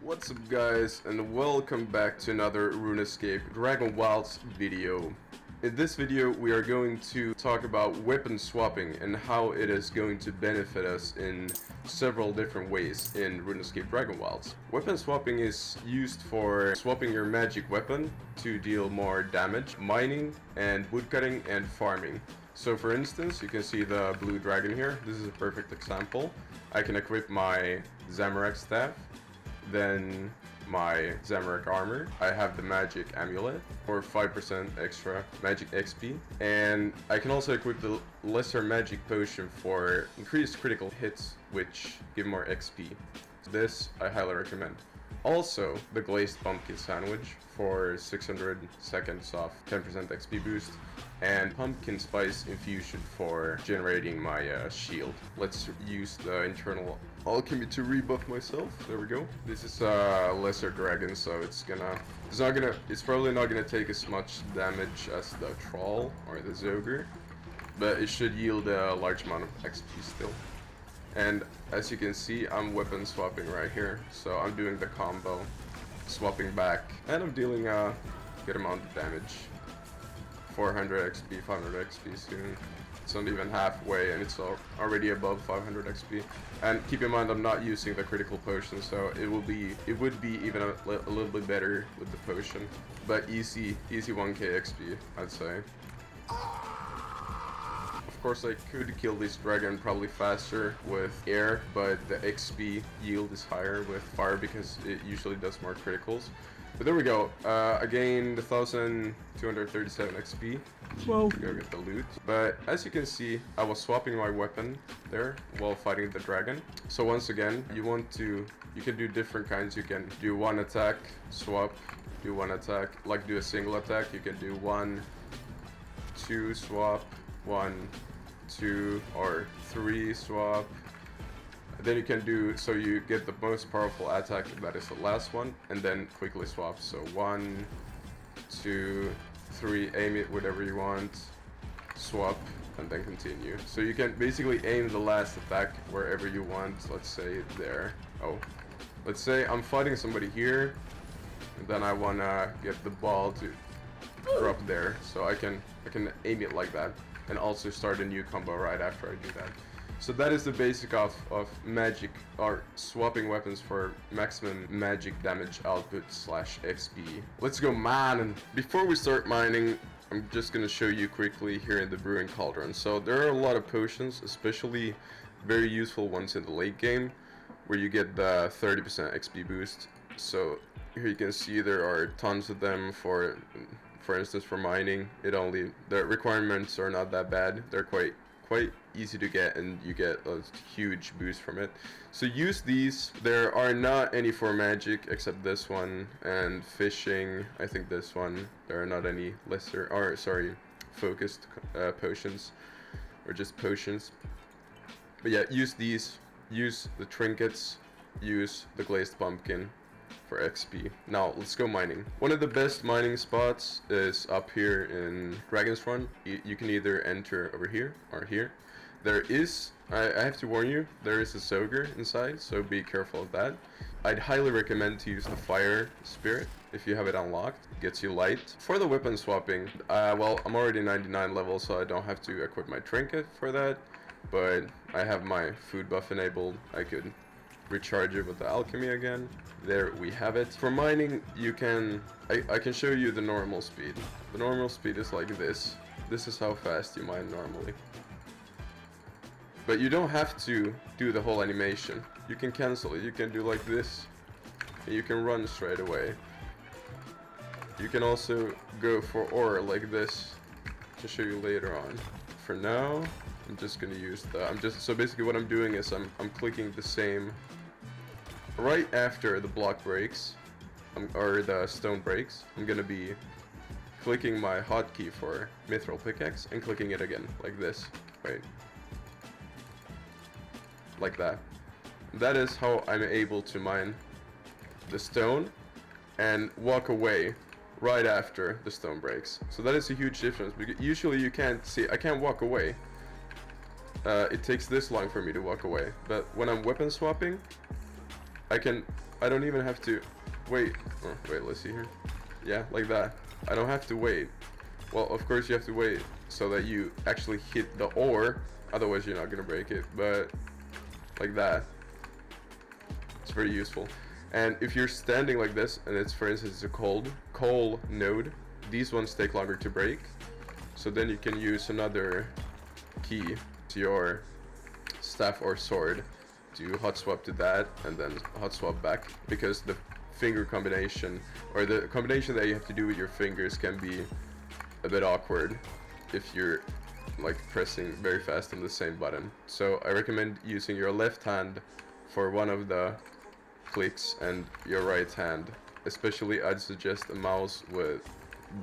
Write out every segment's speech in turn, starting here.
What's up guys, and welcome back to another Runescape Dragonwilds video. In this video we are going to talk about weapon swapping and how it is going to benefit us in several different ways in Runescape Dragonwilds. Weapon swapping is used for swapping your magic weapon to deal more damage, mining and woodcutting and farming. So for instance, you can see the blue dragon here. This is a perfect example. I can equip my Zamorak staff, then my Zamorak armor. I have the magic amulet for 5% extra magic XP, and I can also equip the lesser magic potion for increased critical hits, which give more XP. This I highly recommend. Also, the glazed pumpkin sandwich for 600 seconds off 10% XP boost, and pumpkin spice infusion for generating my shield. Let's use the internal alchemy to rebuff myself. There we go. This is a lesser dragon, so it's probably not gonna take as much damage as the troll or the zogre, but it should yield a large amount of XP still. And as you can see, I'm weapon swapping right here, so I'm doing the combo, swapping back, and I'm dealing a good amount of damage. 400 XP, 500 XP soon. It's not even halfway, and it's already above 500 XP. And keep in mind, I'm not using the critical potion, so it would be even a little bit better with the potion. But easy 1k XP, I'd say. Of course, I could kill this dragon probably faster with air, but the XP yield is higher with fire because it usually does more criticals. But there we go. I gained 1,237 XP. Whoa. Go get the loot. But as you can see, I was swapping my weapon there while fighting the dragon. So once again, you can do different kinds. You can do one attack, swap, do one attack, like do a single attack. You can do 1, 2 swap, 1, 2 or 3 swap. Then you can do, so you get the most powerful attack, that is the last one, and then quickly swap. So 1, 2, 3, aim it whatever you want, swap, and then continue. So you can basically aim the last attack wherever you want. Let's say there. Oh, let's say I'm fighting somebody here, and then I wanna get the ball to drop there. So I can aim it like that, and also start a new combo right after I do that. So that is the basic of magic, or swapping weapons for maximum magic damage output / XP. Let's go mine. Before we start mining, I'm just gonna show you quickly here in the brewing cauldron. So there are a lot of potions, especially very useful ones in the late game, where you get the 30% XP boost. So here you can see there are tons of them for instance for mining. The requirements are not that bad. They're quite easy to get, and you get a huge boost from it. So use these. There are not any for magic except this one, and fishing, I think this one. There are not any focused potions, or just potions. But yeah, use these, use the trinkets, use the glazed pumpkin for XP. Now let's go mining. One of the best mining spots is up here in Dragon's Run. You can either enter over here or here. There is, I have to warn you, there is a Zogre inside, so be careful of that. I'd highly recommend to use the fire spirit if you have it unlocked. It gets you light. For the weapon swapping, well, I'm already 99 level, so I don't have to equip my trinket for that, but I have my food buff enabled. I could recharge it with the alchemy again. There we have it. For mining, you can, I can show you the normal speed. The normal speed is like this. This is how fast you mine normally. But you don't have to do the whole animation. You can cancel it. You can do like this, and you can run straight away. You can also go for ore like this, to show you later on. For now, I'm just gonna use so basically what I'm doing is I'm clicking the same right after the block breaks, or the stone breaks. I'm gonna be clicking my hotkey for mithril pickaxe and clicking it again like this, right? Like that. That is how I'm able to mine the stone and walk away right after the stone breaks. So that is a huge difference, because usually you can't see, I can't walk away. It takes this long for me to walk away, but when I'm weapon swapping, I can I don't even have to wait. Oh, wait, let's see here. Yeah, like that. I don't have to wait. Well, of course you have to wait so that you actually hit the ore, otherwise you're not gonna break it, but like that. It's very useful. And if you're standing like this, and it's, for instance, it's a coal node, these ones take longer to break, so then you can use another key to your staff or sword to hot swap to that and then hot swap back, because the finger combination, or the combination that you have to do with your fingers, can be a bit awkward if you're like pressing very fast on the same button. So I recommend using your left hand for one of the clicks and your right hand. Especially I'd suggest a mouse with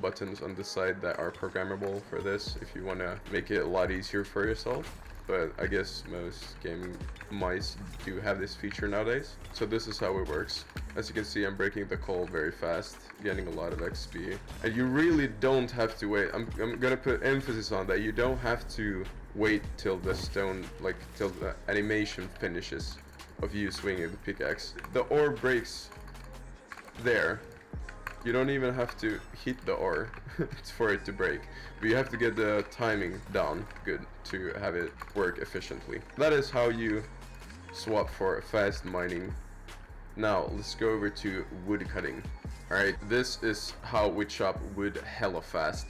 buttons on the side that are programmable for this if you want to make it a lot easier for yourself. But I guess most game mice do have this feature nowadays. So this is how it works. As you can see, I'm breaking the coal very fast, getting a lot of XP. And you really don't have to wait. I'm gonna put emphasis on that. You don't have to wait till the stone, like till the animation finishes of you swinging the pickaxe. The ore breaks there. You don't even have to hit the ore for it to break. But you have to get the timing down good to have it work efficiently. That is how you swap for fast mining. Now let's go over to wood cutting. Alright, this is how we chop wood hella fast.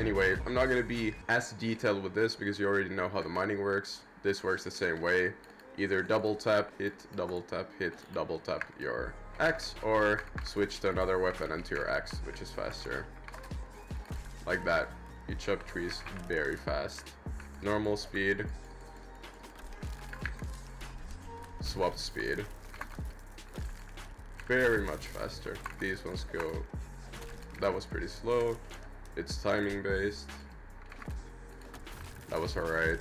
Anyway, I'm not gonna be as detailed with this because you already know how the mining works. This works the same way. Either double tap, hit, double tap, hit, double tap your axe, or switch to another weapon and to your axe, which is faster. Like that. You chop trees very fast. Normal speed. Swap speed. Very much faster. These ones go... That was pretty slow. It's timing based. That was alright.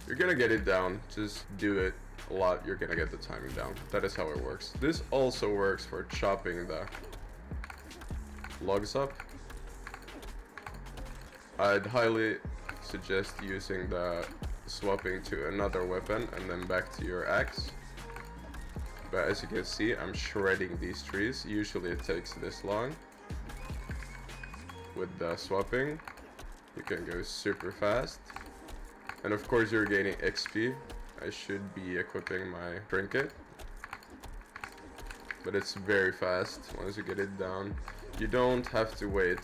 You're gonna get it down. Just do it a lot, you're gonna get the timing down. That is how it works. This also works for chopping the logs up. I'd highly suggest using the swapping to another weapon and then back to your axe. But as you can see, I'm shredding these trees. Usually it takes this long. With the swapping, you can go super fast. And of course you're gaining XP. I should be equipping my trinket, but it's very fast once you get it down. You don't have to wait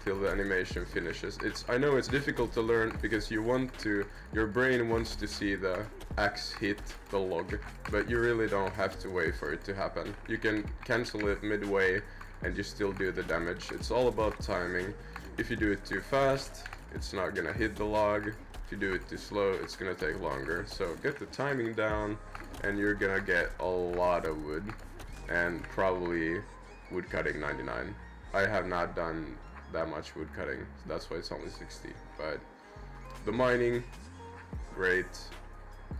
till the animation finishes. I know it's difficult to learn because your brain wants to see the axe hit the log, but you really don't have to wait for it to happen. You can cancel it midway and you still do the damage. It's all about timing. If you do it too fast, it's not gonna hit the log. If you do it too slow, it's gonna take longer. So get the timing down and you're gonna get a lot of wood, and probably wood cutting 99. I have not done that much wood cutting, so that's why it's only 60. But the mining, great.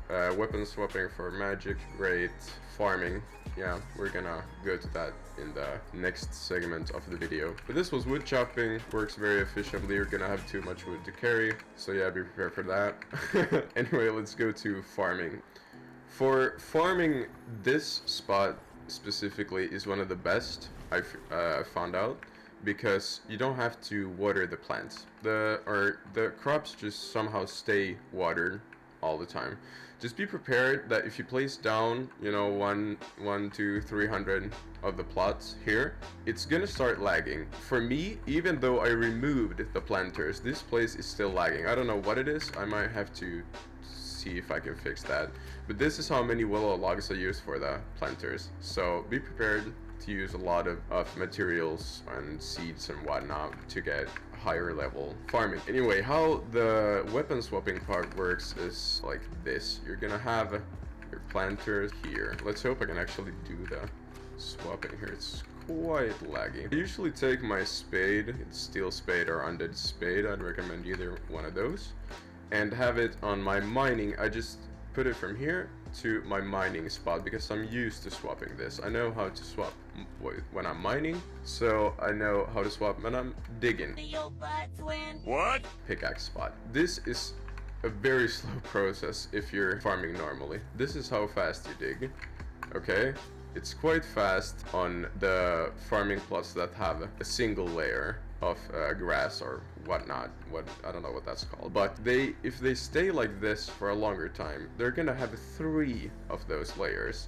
Weapon swapping for magic, great. Farming, yeah, we're gonna go to that in the next segment of the video. But this was wood chopping, works very efficiently. You're gonna have too much wood to carry, so yeah, be prepared for that. Anyway, let's go to farming. For farming, this spot specifically is one of the best I've found out, because you don't have to water the plants. The crops just somehow stay watered all the time. Just be prepared that if you place down, you know, 300 of the plots here, it's gonna start lagging. For me, even though I removed the planters, this place is still lagging. I don't know what it is. I might have to see if I can fix that. But this is how many willow logs I use for the planters. So be prepared to use a lot of materials and seeds and whatnot to get higher level farming. Anyway, how the weapon swapping part works is like this. You're gonna have your planters here. Let's hope I can actually do the swapping here. It's quite laggy. I usually take my spade, it's steel spade or undead spade. I'd recommend either one of those, and have it on my mining. I just put it from here to my mining spot because I'm used to swapping this. I know how to swap when I'm mining, so I know how to swap when I'm digging. What? Pickaxe spot. This is a very slow process if you're farming normally. This is how fast you dig. Okay, It's quite fast on the farming plots that have a single layer of grass or whatnot. I don't know what that's called. But if they stay like this for a longer time, they're gonna have 3 of those layers.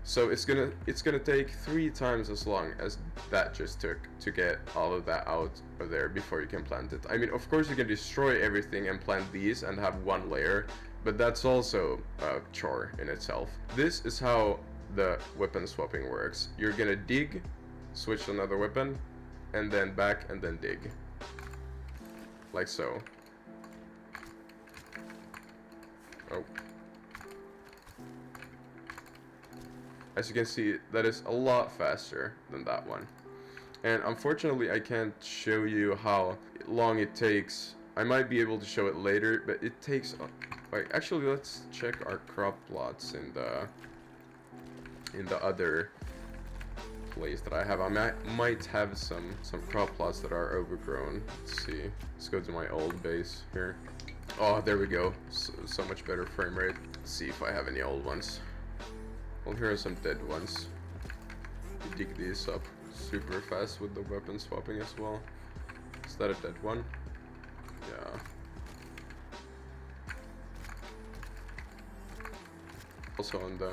So it's gonna take 3 times as long as that just took to get all of that out of there before you can plant it. I mean, of course you can destroy everything and plant these and have 1 layer, but that's also a chore in itself. This is how the weapon swapping works. You're gonna dig, switch to another weapon, and then back and then dig. Like so. Oh. As you can see, that is a lot faster than that one. And unfortunately, I can't show you how long it takes. I might be able to show it later, but it takes... Like, actually, let's check our crop plots in the other place that I have. I might have some crop plots that are overgrown. Let's see. Let's go to my old base here. Oh, there we go. So much better frame rate. Let's see if I have any old ones. Well, here are some dead ones. You dig these up super fast with the weapon swapping as well. Is that a dead one? Yeah. Also on the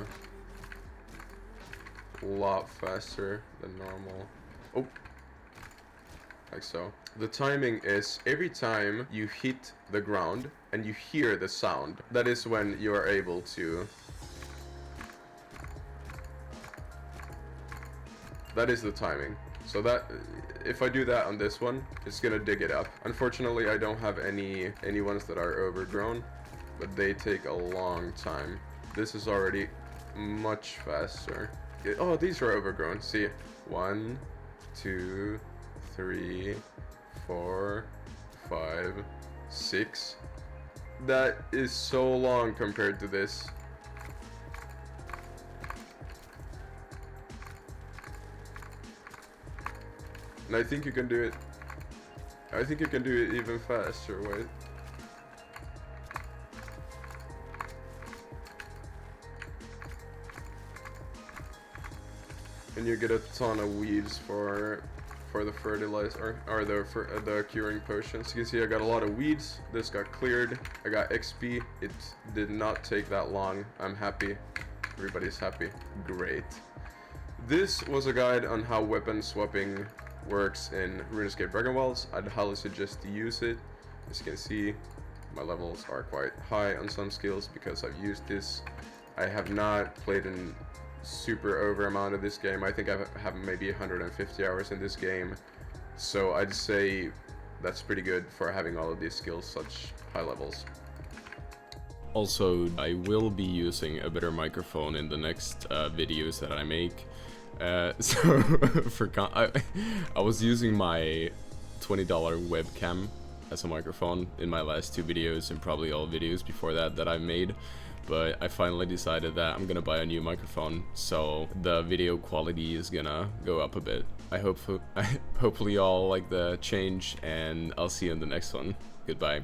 lot faster than normal. Oh, like so. The timing is every time you hit the ground and you hear the sound, that is when you are able to... That is the timing. So that, if I do that on this one, it's gonna dig it up. Unfortunately, I don't have any ones that are overgrown, but they take a long time. This is already much faster. Oh, these are overgrown. See, 1, 2, 3, 4, 5, 6. That is so long compared to this. And I think you can do it. I think you can do it even faster. Wait. And you get a ton of weeds for the fertilizer or the curing potions. You can see I got a lot of weeds. This got cleared. I got XP. It did not take that long. I'm happy. Everybody's happy. Great. This was a guide on how weapon swapping works in Runescape Dragonwilds. I'd highly suggest to use it. As you can see, my levels are quite high on some skills because I've used this. I have not played in super over amount of this game. I think I have maybe 150 hours in this game, so I'd say that's pretty good for having all of these skills such high levels. Also, I will be using a better microphone in the next videos that I make. So I was using my $20 webcam as a microphone in my last 2 videos and probably all videos before that I made, but I finally decided that I'm gonna buy a new microphone, so the video quality is gonna go up a bit. Hopefully y'all like the change, and I'll see you in the next one. Goodbye.